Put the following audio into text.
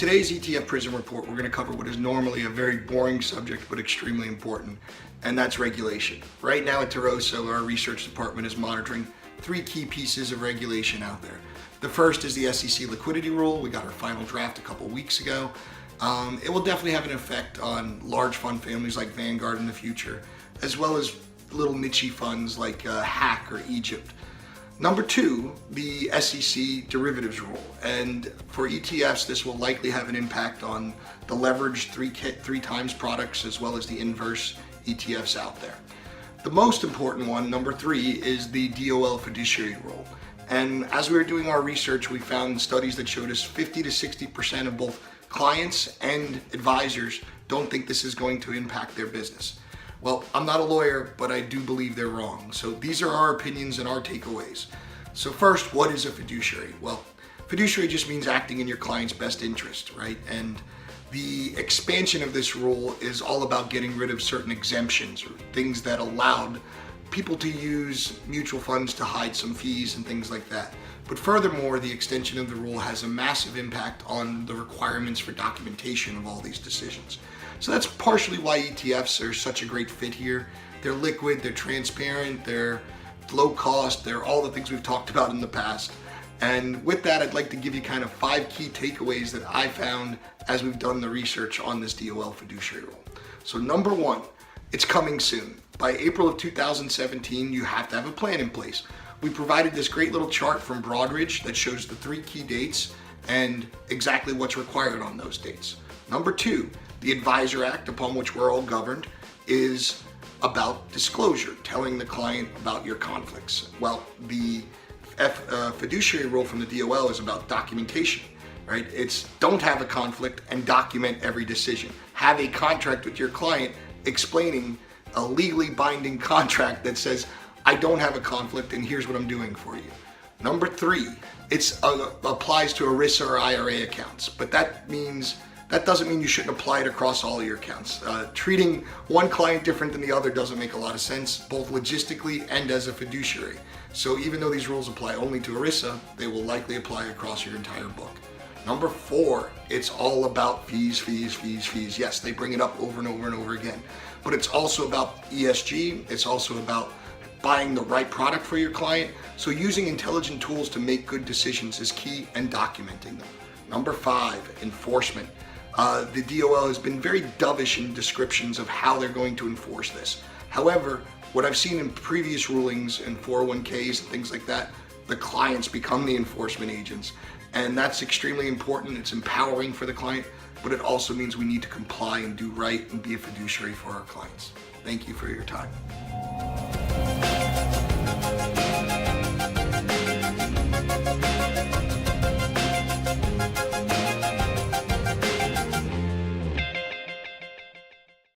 today's ETF Prism Report, we're going to cover what is normally a very boring subject, but extremely important, and that's regulation. Right now at Tarosa, our research department is monitoring three key pieces of regulation out there. The first is the SEC liquidity rule. We got our final draft a couple weeks ago. It will definitely have an effect on large fund families like Vanguard in the future, as well as little niche funds like Hack or Egypt. Number two, the SEC derivatives rule. And for ETFs, this will likely have an impact on the leveraged three times products as well as the inverse ETFs out there. The most important one, number three, is the DOL fiduciary rule. And as we were doing our research, we found studies that showed us 50 to 60% of both clients and advisors don't think this is going to impact their business. Well, I'm not a lawyer, but I do believe they're wrong. So these are our opinions and our takeaways. So first, what is a fiduciary? Well, fiduciary just means acting in your client's best interest, right? And the expansion of this rule is all about getting rid of certain exemptions or things that allowed people to use mutual funds to hide some fees and things like that. But furthermore, the extension of the rule has a massive impact on the requirements for documentation of all these decisions. So that's partially why ETFs are such a great fit here. They're liquid, they're transparent, they're low cost, they're all the things we've talked about in the past. And with that, I'd like to give you kind of 5 key takeaways that I found as we've done the research on this DOL fiduciary rule. So number one, it's coming soon. By April of 2017, you have to have a plan in place. We provided this great little chart from Broadridge that shows the 3 key dates and exactly what's required on those dates. Number two, the Advisor Act, upon which we're all governed, is about disclosure, telling the client about your conflicts. Well, the fiduciary rule from the DOL is about documentation, right? It's don't have a conflict and document every decision. Have a contract with your client explaining a legally binding contract that says, I don't have a conflict and here's what I'm doing for you. Number three, it applies to ERISA or IRA accounts, but that doesn't mean you shouldn't apply it across all of your accounts. Treating one client different than the other doesn't make a lot of sense, both logistically and as a fiduciary. So even though these rules apply only to ERISA, they will likely apply across your entire book. Number four, it's all about fees, fees, fees, fees. Yes, they bring it up over and over and over again, but it's also about ESG. It's also about buying the right product for your client. So using intelligent tools to make good decisions is key, and documenting them. Number five, enforcement. The DOL has been very dovish in descriptions of how they're going to enforce this. However, what I've seen in previous rulings in 401ks and things like that, the clients become the enforcement agents. And that's extremely important. It's empowering for the client, but it also means we need to comply and do right and be a fiduciary for our clients. Thank you for your time.